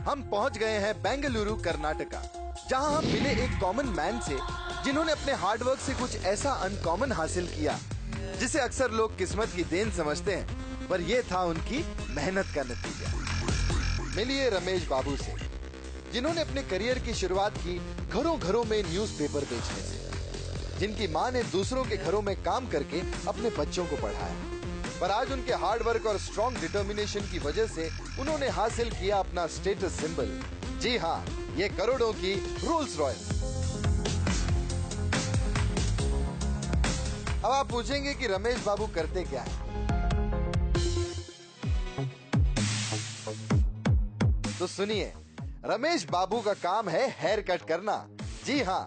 हम पहुंच गए हैं बेंगलुरु कर्नाटका, जहां हम मिले एक कॉमन मैन से जिन्होंने अपने हार्डवर्क से कुछ ऐसा अनकॉमन हासिल किया जिसे अक्सर लोग किस्मत की देन समझते हैं, पर यह था उनकी मेहनत का नतीजा। मिलिए रमेश बाबू से, जिन्होंने अपने करियर की शुरुआत की घरों घरों में न्यूज़पेपर बेचने से, जिनकी मां ने दूसरों के घरों में काम करके अपने बच्चों को पढ़ाया, पर आज उनके हार्ड वर्क और स्ट्रॉन्ग डिटर्मिनेशन की वजह से उन्होंने हासिल किया अपना स्टेटस सिंबल। जी हाँ, ये करोड़ों की रोल्स रॉयस। अब आप पूछेंगे कि रमेश बाबू करते क्या है, तो सुनिए, रमेश बाबू का काम है हेयर कट करना। जी हाँ,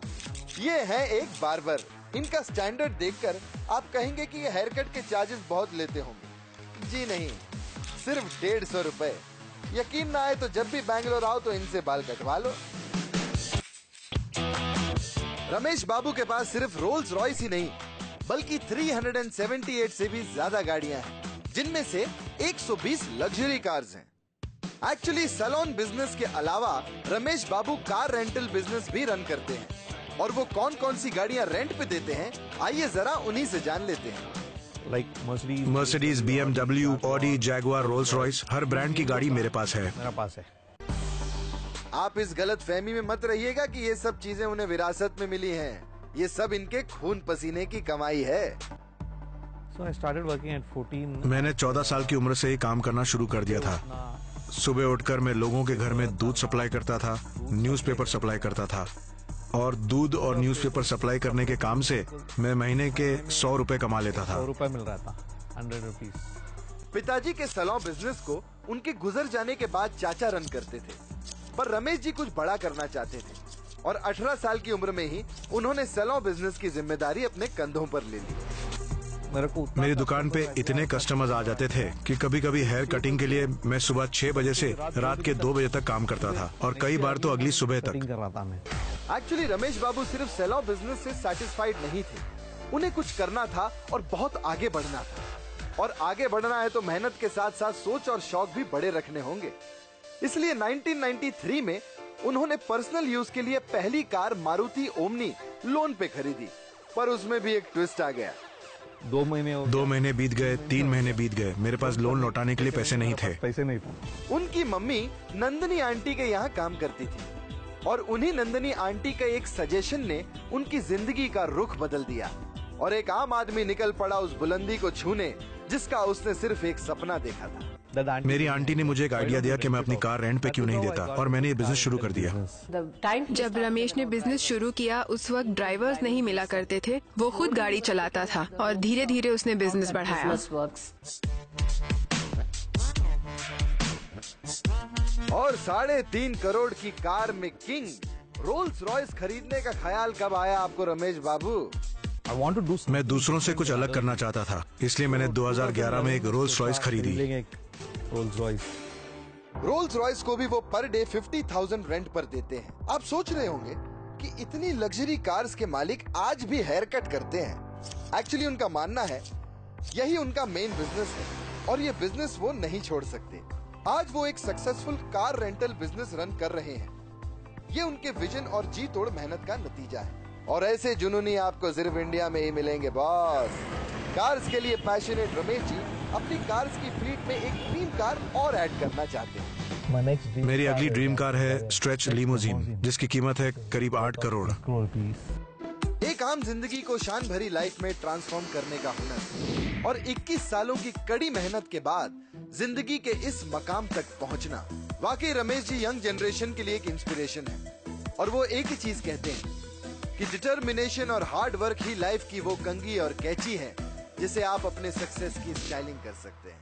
ये है एक बार्बर। इनका स्टैंडर्ड देखकर आप कहेंगे कि ये हेयर कट के चार्जेस बहुत लेते होंगे। जी नहीं, सिर्फ 150 रुपए। यकीन ना आए तो जब भी बैंगलोर आओ तो इनसे बाल कटवा लो। रमेश बाबू के पास सिर्फ रोल्स रॉयस ही नहीं, बल्कि 378 से भी ज्यादा गाड़ियां हैं, जिनमें से 120 लग्जरी कार्स हैं। एक्चुअली सैलून बिजनेस के अलावा रमेश बाबू कार रेंटल बिजनेस भी रन करते हैं, और वो कौन कौन सी गाड़ियां रेंट पे देते हैं, आइए जरा उन्हीं से जान लेते हैं। Mercedes, BMW, Audi, Jaguar, Rolls Royce, हर ब्रांड की गाड़ी मेरे पास है। आप इस गलत फहमी में मत रहिएगा कि ये सब चीजें उन्हें विरासत में मिली हैं। ये सब इनके खून पसीने की कमाई है। मैंने 14 साल की उम्र से ही काम करना शुरू कर दिया था। सुबह उठकर मैं लोगों के घर में दूध सप्लाई करता था, न्यूज़पेपर सप्लाई करता था, और दूध और न्यूज़पेपर सप्लाई करने के काम से मैं महीने के 100 रुपए कमा लेता था। 100 रुपए मिल रहा था, 100 रुपीज। पिताजी के सैलून बिजनेस को उनके गुजर जाने के बाद चाचा रन करते थे, पर रमेश जी कुछ बड़ा करना चाहते थे, और 18 साल की उम्र में ही उन्होंने सैलून बिजनेस की जिम्मेदारी अपने कंधों पर ले ली। मेरी दुकान पे इतने कस्टमर्स आ जाते थे कि कभी कभी हेयर कटिंग के लिए मैं सुबह 6 बजे से रात के 2 बजे तक काम करता था, और कई बार तो अगली सुबह तक। एक्चुअली रमेश बाबू सिर्फ सैलून बिजनेस से सेटिस्फाइड नहीं थे, उन्हें कुछ करना था और बहुत आगे बढ़ना था, और आगे बढ़ना है तो मेहनत के साथ साथ सोच और शौक भी बड़े रखने होंगे। इसलिए 1993 में उन्होंने पर्सनल यूज के लिए पहली कार मारुति ओमनी लोन पे खरीदी, पर उसमें भी एक ट्विस्ट आ गया। 2 महीने बीत गए, 3 महीने बीत गए, मेरे पास लोन लौटाने के लिए पैसे नहीं थे। उनकी मम्मी नंदनी आंटी के यहाँ काम करती थी, और उन्हीं नंदनी आंटी का एक सजेशन ने उनकी जिंदगी का रुख बदल दिया, और एक आम आदमी निकल पड़ा उस बुलंदी को छूने जिसका उसने सिर्फ एक सपना देखा था। मेरी आंटी ने मुझे एक आइडिया दिया कि मैं अपनी कार रेंट पे क्यों नहीं देता, और मैंने ये बिजनेस शुरू कर दिया। जब रमेश ने बिजनेस शुरू किया उस वक्त ड्राइवर्स नहीं मिला करते थे, वो खुद गाड़ी चलाता था, और धीरे धीरे उसने बिजनेस बढ़ाया। और 3.5 करोड़ की कार में किंग रोल्स रॉयस खरीदने का ख्याल कब आया आपको रमेश बाबू? मैं दूसरों से कुछ अलग करना चाहता था, इसलिए मैंने 2011 में एक रोल्स रॉयस खरीदी। रोल्स रॉयस को भी वो पर डे 50,000 रेंट पर देते हैं। आप सोच रहे होंगे कि इतनी लग्जरी कार्स के मालिक आज भी हेयर कट करते हैं। एक्चुअली उनका मानना है यही उनका मेन बिजनेस है, और ये बिजनेस वो नहीं छोड़ सकते। आज वो एक successful car rental business run कर रहे हैं। ये उनके विजन और जी तोड़ मेहनत का नतीजा है, और ऐसे जुनूनी आपको सिर्फ इंडिया में ही मिलेंगे बॉस। कार्स के लिए पैशनेट रमेश जी अपनी कार्स की फ्लीट में एक ड्रीम कार और ऐड करना चाहते हैं। मेरी अगली ड्रीम कार है स्ट्रेच लिमोजिन, जिसकी कीमत है करीब 8 करोड़। एक आम जिंदगी को शान भरी लाइफ में ट्रांसफॉर्म करने का हुनर, और 21 सालों की कड़ी मेहनत के बाद जिंदगी के इस मकाम तक पहुंचना, वाकई रमेश जी यंग जनरेशन के लिए एक इंस्पिरेशन है। और वो एक ही चीज कहते हैं कि डिटर्मिनेशन और हार्ड वर्क ही लाइफ की वो कंघी और कैची है जिसे आप अपने सक्सेस की स्टाइलिंग कर सकते हैं।